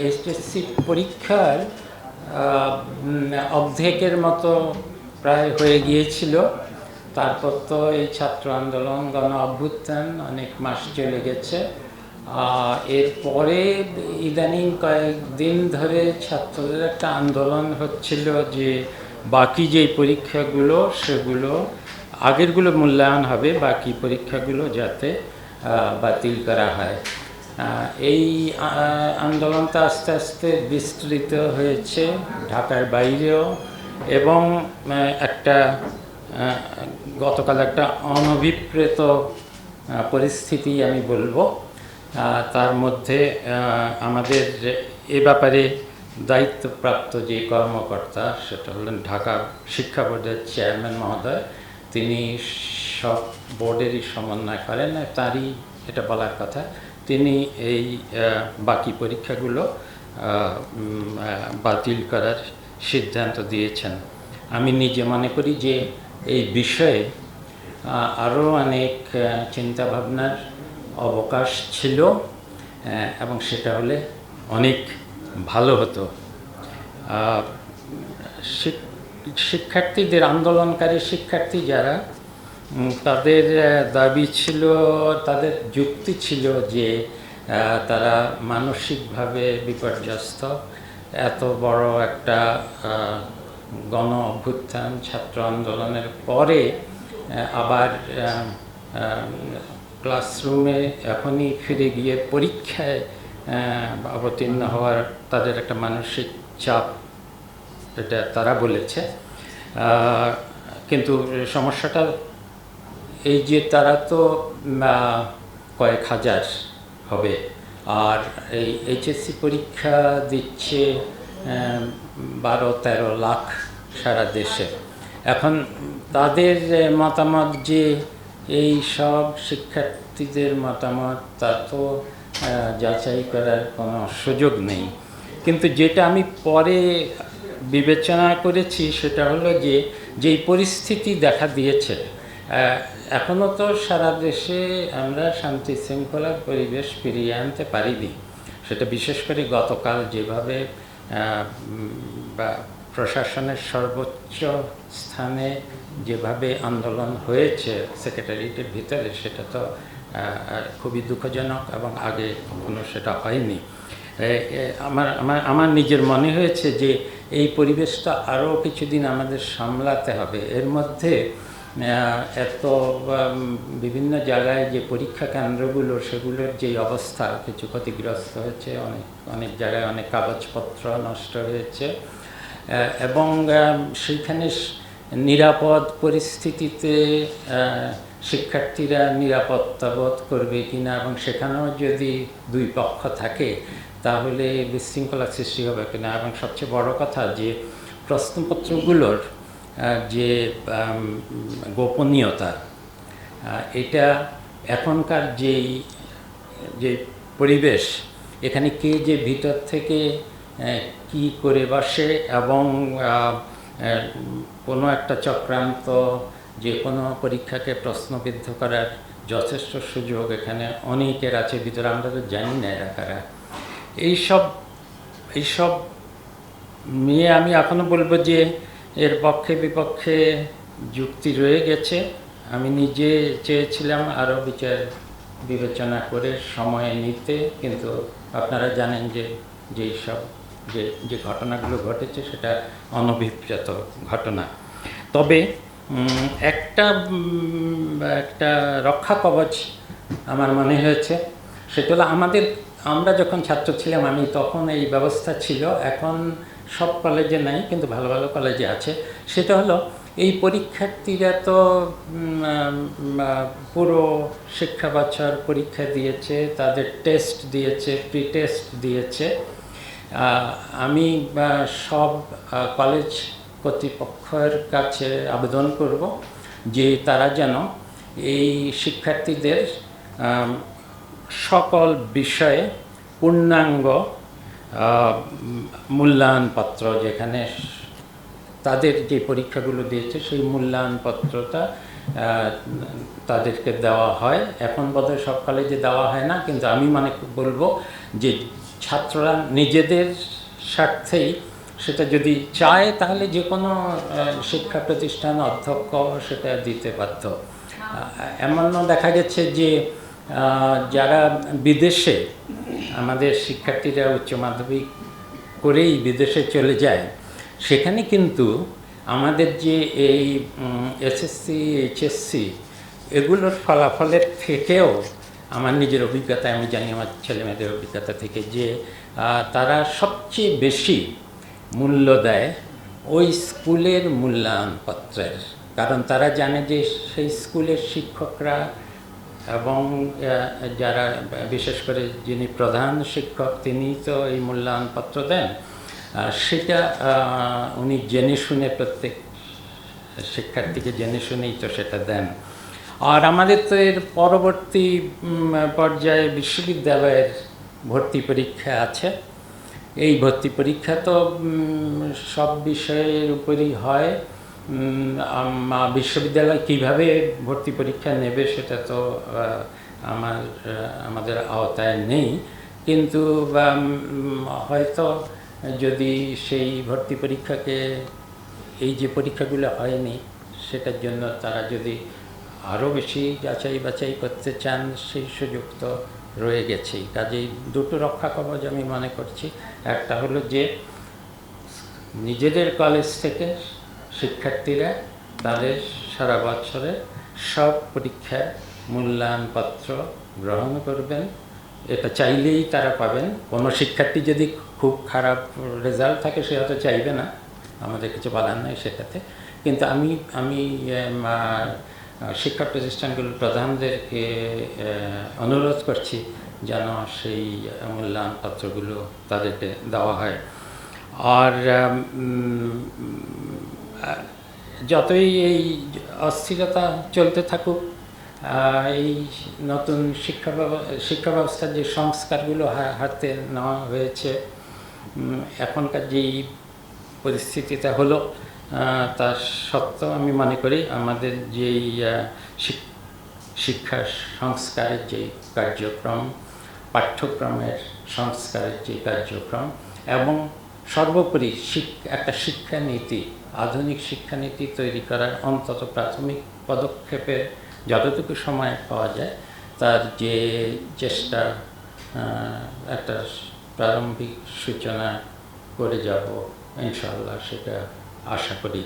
HSC পরীক্ষার অর্ধেকের মতো প্রায় হয়ে গিয়েছিল। তারপর তো এই ছাত্র আন্দোলন, গণ অভ্যুত্থান অনেক মাস চলে গেছে। এরপরে ইদানিং কয়েকদিন ধরে ছাত্রদের একটা আন্দোলন হচ্ছিল যে বাকি যে পরীক্ষাগুলো সেগুলো আগেরগুলো মূল্যায়ন হবে, বাকি পরীক্ষাগুলো যাতে বাতিল করা হয়। এই আন্দোলনটা আস্তে আস্তে বিস্তৃত হয়েছে ঢাকার বাইরেও, এবং একটা গতকাল একটা অনভিপ্রেত পরিস্থিতি আমি বলবো। তার মধ্যে আমাদের এ ব্যাপারে দায়িত্বপ্রাপ্ত যে কর্মকর্তা, সেটা হলেন ঢাকা শিক্ষা বোর্ডের চেয়ারম্যান মহোদয়। তিনি সব বোর্ডেরই সমন্বয় করেন, তারই এটা বলার কথা। তিনি এই বাকি পরীক্ষাগুলো বাতিল করার সিদ্ধান্ত দিয়েছেন। আমি নিজে মনে করি যে এই বিষয়ে আরও অনেক চিন্তাভাবনার অবকাশ ছিল, এবং সেটা হলে অনেক ভালো হতো। শিক্ষার্থীদের, আন্দোলনকারী শিক্ষার্থী যারা, তাদের দাবি ছিল, তাদের যুক্তি ছিল যে তারা মানসিকভাবে বিপর্যস্ত। এত বড় একটা গণ অভ্যুত্থান, ছাত্র আন্দোলনের পরে আবার ক্লাসরুমে এখনই ফিরে গিয়ে পরীক্ষায় অবতীর্ণ হওয়ার তাদের একটা মানসিক চাপ, এটা তারা বলেছে। কিন্তু সমস্যাটা এই যে তারা তো কয়েক হাজার হবে, আর এই এইচএসসি পরীক্ষা দিচ্ছে 12-13 লাখ সারা দেশে। এখন তাদের মতামত যে এই সব শিক্ষার্থীদের মতামত, তা তো যাচাই করার কোনো সুযোগ নেই। কিন্তু যেটা আমি পরে বিবেচনা করেছি সেটা হলো যে যেই পরিস্থিতি দেখা দিয়েছে, এখনও তো সারা দেশে আমরা শান্তি শৃঙ্খলার পরিবেশ ফিরিয়ে আনতে পারিনি। সেটা বিশেষ করে গতকাল যেভাবে প্রশাসনের সর্বোচ্চ স্থানে যেভাবে আন্দোলন হয়েছে সেক্রেটারিয়েটের ভিতরে, সেটা তো খুবই দুঃখজনক, এবং আগে কখনো সেটা হয়নি। আমার নিজের মনে হয়েছে যে এই পরিবেশটা আরও কিছুদিন আমাদের সামলাতে হবে। এর মধ্যে এত বিভিন্ন জায়গায় যে পরীক্ষা কেন্দ্রগুলো, সেগুলোর যে অবস্থা, কিছু ক্ষতিগ্রস্ত হয়েছে, অনেক জায়গায় অনেক কাগজপত্র নষ্ট হয়েছে, এবং সেইখানে নিরাপদ পরিস্থিতিতে শিক্ষার্থীরা নিরাপত্তা বোধ করবে কিনা, এবং সেখানেও যদি দুই পক্ষ থাকে তাহলে বিশৃঙ্খলা সৃষ্টি হবে কিনা। এবং সবচেয়ে বড় কথা যে প্রশ্নপত্রগুলোর যে গোপনীয়তা, এটা এখনকার যে পরিবেশ, এখানে কে যে ভিতর থেকে কি করে বসে, এবং কোনো একটা চক্রান্ত যে কোনো পরীক্ষাকে প্রশ্নবিদ্ধ করার যথেষ্ট সুযোগ এখানে অনেকের আছে ভিতরে, আমরা তো জানি না এরা কারা। এইসব নিয়ে আমি এখনও বলবো যে এর পক্ষে বিপক্ষে যুক্তি রয়ে গেছে। আমি নিজে চেয়েছিলাম আরও বিচার বিবেচনা করে সময় নিতে, কিন্তু আপনারা জানেন যে ঘটনাগুলো ঘটেছে সেটা অনভিপ্রেত ঘটনা। তবে একটা রক্ষা কবচ আমার মনে হয়েছে, সেটা হলো আমরা যখন ছাত্র ছিলাম, আমি তখন এই ব্যবস্থা ছিল, এখন সব কলেজে নাই কিন্তু ভালো ভালো কলেজে আছে। সেটা হলো এই পরীক্ষার্থীরা তো পুরো শিক্ষা বছর পরীক্ষা দিয়েছে, তাদের টেস্ট দিয়েছে, প্রি টেস্ট দিয়েছে। আমি সব কলেজ কর্তৃপক্ষের কাছে আবেদন করব যে তারা যেন এই শিক্ষার্থীদের সকল বিষয়ে পূর্ণাঙ্গ মূল্যায়নপত্র, যেখানে তাদের যে পরীক্ষাগুলো দিয়েছে সেই মূল্যায়নপত্রটা তাদেরকে দেওয়া হয়। এখন বোধহয় সব কলেজে দেওয়া হয় না, কিন্তু আমি বলবো যে ছাত্ররা নিজেদের স্বার্থেই সেটা যদি চায় তাহলে যে কোনো শিক্ষা প্রতিষ্ঠান অধ্যক্ষ সেটা দিতে বাধ্য। এমনও দেখা গেছে যে যারা বিদেশে, আমাদের শিক্ষার্থীরা উচ্চ মাধ্যমিক করেই বিদেশে চলে যায়, সেখানে কিন্তু আমাদের যে এই এসএসসি এইচএসসি এগুলোর ফলাফলের থেকেও আমার নিজের অভিজ্ঞতা, আমি জানি আমার ছেলেমেয়েদের অভিজ্ঞতা থেকে, যে তারা সবচেয়ে বেশি মূল্য দেয় ওই স্কুলের মূল্যায়নপত্রের। কারণ তারা জানে যে সেই স্কুলের শিক্ষকরা এবং যারা বিশেষ করে যিনি প্রধান শিক্ষক তিনি তো এই মূল্যায়নপত্র দেন, সেটা উনি জেনে শুনে প্রত্যেক শিক্ষার্থীকে জেনে শুনেই তো সেটা দেন। আর আমাদের তো এর পরবর্তী পর্যায়ে বিশ্ববিদ্যালয়ের ভর্তি পরীক্ষা আছে। এই ভর্তি পরীক্ষা তো সব বিষয়ের উপরই হয়। বিশ্ববিদ্যালয় কিভাবে ভর্তি পরীক্ষা নেবে সেটা তো আমাদের আওতায় নেই, কিন্তু হয়তো যদি সেই ভর্তি পরীক্ষাকে, এই যে পরীক্ষাগুলো হয়নি সেটার জন্য তারা যদি আরও বেশি যাচাই বাছাই করতে চান, সেই সুযোগ তো রয়ে গেছেই। কাজেই দুটো রক্ষা কবচ আমি মনে করছি। একটা হলো যে নিজেদের কলেজ থেকে শিক্ষার্থীরা তাদের সারা বছরে সব পরীক্ষার মূল্যায়নপত্র গ্রহণ করবেন, এটা চাইলেই তারা পাবেন। কোনো শিক্ষার্থী যদি খুব খারাপ রেজাল্ট থাকে সে হয়তো চাইবে না, আমাদের কিছু বলার নেই সেটাতে, কিন্তু আমি শিক্ষা প্রতিষ্ঠানগুলোর প্রধানদেরকে অনুরোধ করছি যেন সেই মূল্যায়নপত্রগুলো তাদেরকে দেওয়া হয়। আর যতই এই অস্থিরতা চলতে থাকুক, এই নতুন শিক্ষা ব্যবস্থার যে সংস্কারগুলো হাতে নেওয়া হয়েছে, এখনকার যেই পরিস্থিতিটা হলো তার সত্ত্বেও আমি মনে করি আমাদের যেই শিক্ষা সংস্কারের যে কার্যক্রম, পাঠ্যক্রমের সংস্কারের যে কার্যক্রম, এবং সর্বোপরি একটা শিক্ষানীতি, আধুনিক শিক্ষানীতি তৈরি করার অন্তত প্রাথমিক পদক্ষেপের যতটুকু সময় পাওয়া যায় তার যে চেষ্টা, একটা প্রারম্ভিক সূচনা করে যাব ইনশাআল্লাহ, সেটা আশা করি